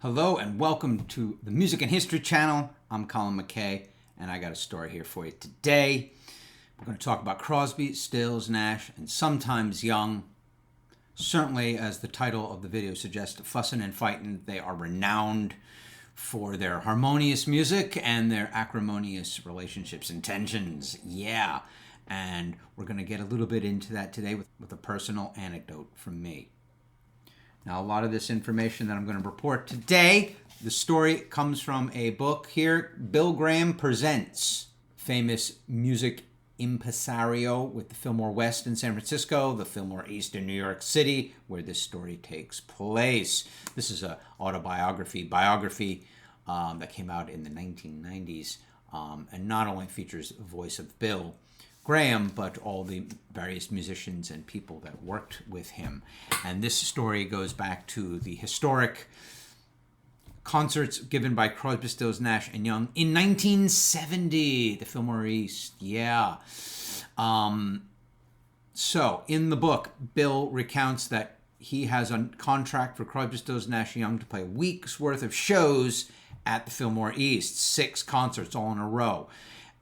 Hello and welcome to the Music and History channel. I'm Colin McKay and I got a story here for you today. We're going to talk about Crosby, Stills, Nash, and sometimes Young. Certainly, as the title of the video suggests, Fussin and Fightin, they are renowned for their harmonious music and their acrimonious relationships and tensions. Yeah, and we're going to get a little bit into that today with a personal anecdote from me. Now, a lot of this information that I'm going to report today, the story comes from a book here, Bill Graham Presents, famous music impresario with the Fillmore West in San Francisco, the Fillmore East in New York City, where this story takes place. This is an biography that came out in the 1990s, and not only features the voice of Bill Graham, but all the various musicians and people that worked with him. And this story goes back to the historic concerts given by Crosby, Stills, Nash, and Young in 1970, the Fillmore East. Yeah. So in the book, Bill recounts that he has a contract for Crosby, Stills, Nash, and Young to play a week's worth of shows at the Fillmore East, 6 concerts all in a row.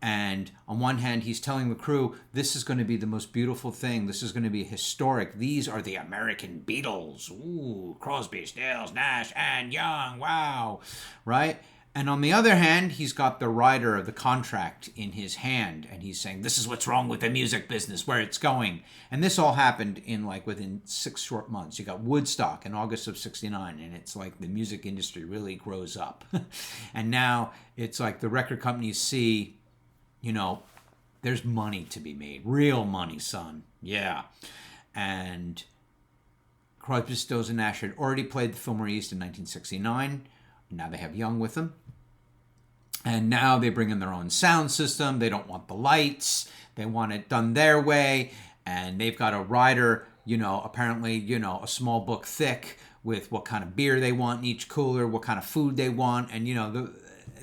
And on one hand, he's telling the crew, this is going to be the most beautiful thing. This is going to be historic. These are the American Beatles. Ooh, Crosby, Stills, Nash, and Young. Wow. Right? And on the other hand, he's got the rider of the contract in his hand. And he's saying, this is what's wrong with the music business, where it's going. And this all happened within 6 short months. You got Woodstock in August of 69. And it's like the music industry really grows up. And now it's like the record companies see, there's money to be made. Real money, son. Yeah. And Crosby, Stills, and Nash had already played the Fillmore East in 1969. Now they have Young with them. And now they bring in their own sound system. They don't want the lights. They want it done their way. And they've got a rider, apparently, a small book thick with what kind of beer they want in each cooler, what kind of food they want. And,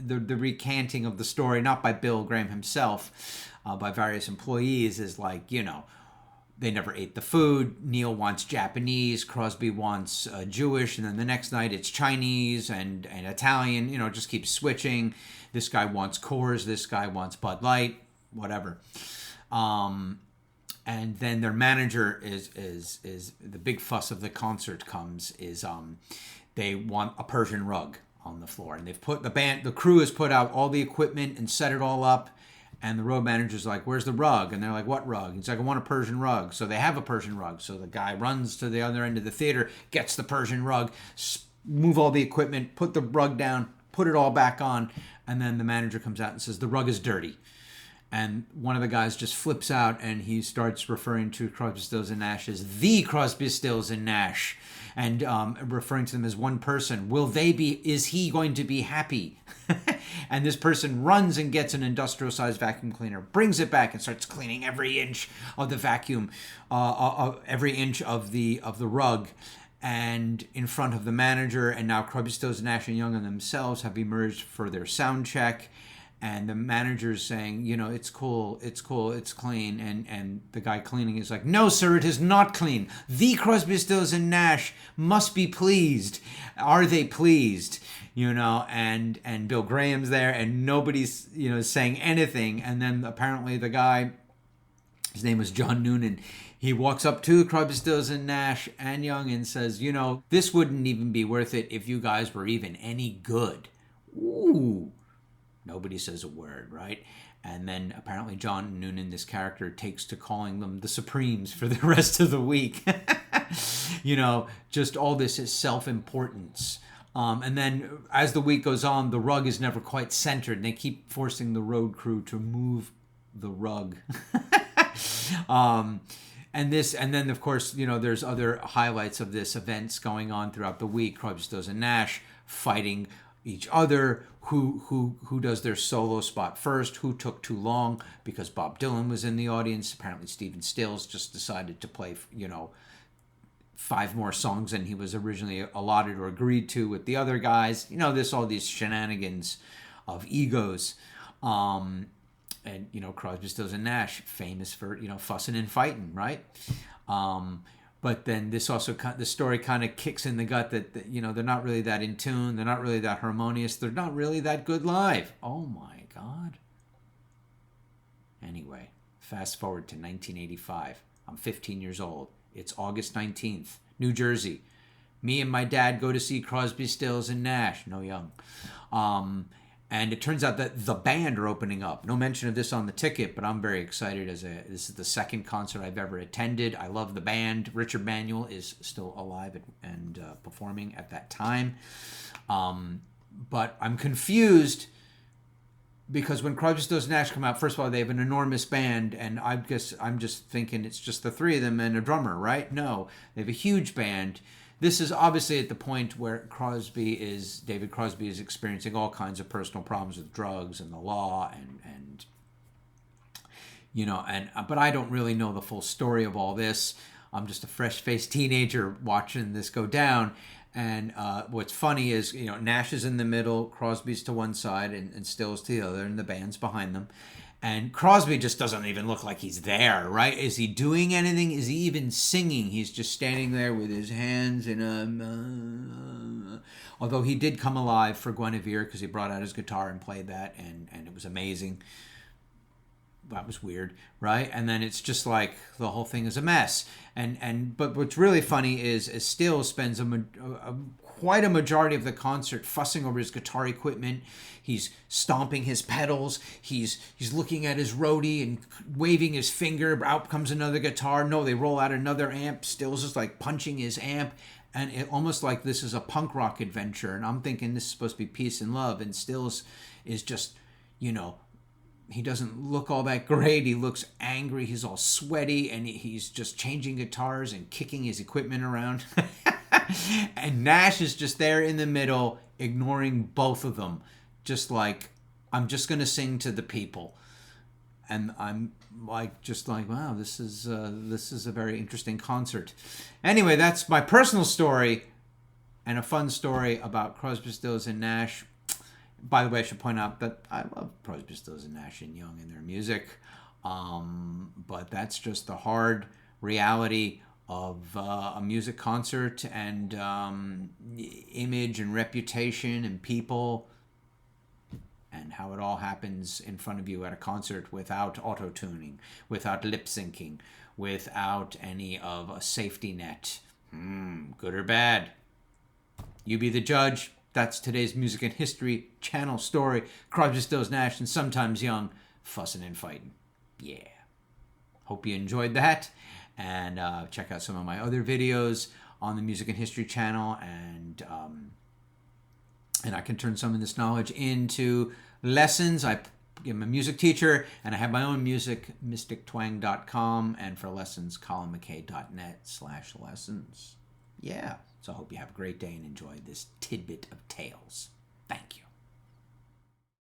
the recanting of the story, not by Bill Graham himself, by various employees, is like, they never ate the food. Neil wants Japanese, Crosby wants Jewish, and then the next night it's Chinese and Italian, it just keeps switching. This guy wants Coors, this guy wants Bud Light, whatever. And then their manager is the big fuss of the concert they want a Persian rug on the floor, and they've put the crew has put out all the equipment and set it all up, and the road manager's like, where's the rug? And they're like, what rug? He's like, I want a Persian rug. So they have a Persian rug. So the guy runs to the other end of the theater, gets the Persian rug, move all the equipment, put the rug down, put it all back on, and then the manager comes out and says, the rug is dirty. And one of the guys just flips out, and he starts referring to Crosby, Stills, and Nash as the Crosby, Stills, and Nash, and referring to them as one person. Is he going to be happy? And this person runs and gets an industrial-sized vacuum cleaner, brings it back, and starts cleaning every inch of the vacuum, every inch of the rug, and in front of the manager. And now Crosby, Stills, Nash, and Young and themselves have emerged for their sound check. And the manager's saying, it's cool, it's clean. And the guy cleaning is like, no, sir, it is not clean. The Crosby, Stills, and Nash must be pleased. Are they pleased? And Bill Graham's there, and nobody's, saying anything. And then apparently the guy, his name was John Noonan, he walks up to Crosby, Stills, and Nash and Young and says, this wouldn't even be worth it if you guys were even any good. Ooh. Nobody says a word, right? And then apparently John Noonan, this character, takes to calling them the Supremes for the rest of the week. Just all this is self-importance. And then as the week goes on, the rug is never quite centered. And they keep forcing the road crew to move the rug. And then, of course, there's other highlights of this events going on throughout the week. Crosby, Stills, and Nash fighting each other, who does their solo spot first, who took too long because Bob Dylan was in the audience. Apparently Stephen Stills just decided to play 5 more songs than he was originally allotted or agreed to with the other guys. All these shenanigans of egos. And Crosby, Stills, and Nash, famous for Fussin and Fightin, right? But then the story kind of kicks in the gut that, you know, they're not really that in tune. They're not really that harmonious. They're not really that good live. Oh my God. Anyway, fast forward to 1985. I'm 15 years old. It's August 19th, New Jersey. Me and my dad go to see Crosby, Stills, and Nash. No Young. And it turns out that the band are opening up. No mention of this on the ticket, but I'm very excited. This is the second concert I've ever attended. I love the band. Richard Manuel is still alive and performing at that time. But I'm confused because when Crosby, Stills, and Nash come out, first of all, they have an enormous band, and I guess I'm just thinking it's just the three of them and a drummer, right? No, they have a huge band. This is obviously at the point where David Crosby is experiencing all kinds of personal problems with drugs and the law and you know, but I don't really know the full story of all this. I'm just a fresh-faced teenager watching this go down. And what's funny is, you know, Nash is in the middle, Crosby's to one side, and Stills to the other, and the band's behind them. And Crosby just doesn't even look like he's there, right? Is he doing anything? Is he even singing? He's just standing there with his hands in a... Although he did come alive for Guinevere because he brought out his guitar and played that, and it was amazing. That was weird, right? And then it's just like the whole thing is a mess. But what's really funny is Stills spends quite a majority of the concert fussing over his guitar equipment. He's stomping his pedals. He's looking at his roadie and waving his finger. Out comes another guitar. No, they roll out another amp. Stills is like punching his amp. And it almost like this is a punk rock adventure. And I'm thinking this is supposed to be peace and love. And Stills is just, you know, he doesn't look all that great. He looks angry. He's all sweaty, and he's just changing guitars and kicking his equipment around. And Nash is just there in the middle, ignoring both of them. Just like, I'm just going to sing to the people. And I'm just like, wow, this is a very interesting concert. Anyway, that's my personal story and a fun story about Crosby, Stills, and Nash. By the way, I should point out that I love Crosby, Stills, and Nash and Young and their music. But that's just the hard reality of a music concert and image and reputation and people and how it all happens in front of you at a concert without auto-tuning, without lip-syncing, without any of a safety net. Good or bad? You be the judge. That's today's Music and History channel story. Crosby, Stills, Nash, and sometimes Young, Fussin' and Fightin'. Yeah. Hope you enjoyed that. And check out some of my other videos on the Music and History channel. And I can turn some of this knowledge into lessons. I'm a music teacher, and I have my own music, mystictwang.com. And for lessons, colinmckay.net/lessons. Yeah. So I hope you have a great day and enjoy this tidbit of tales. Thank you.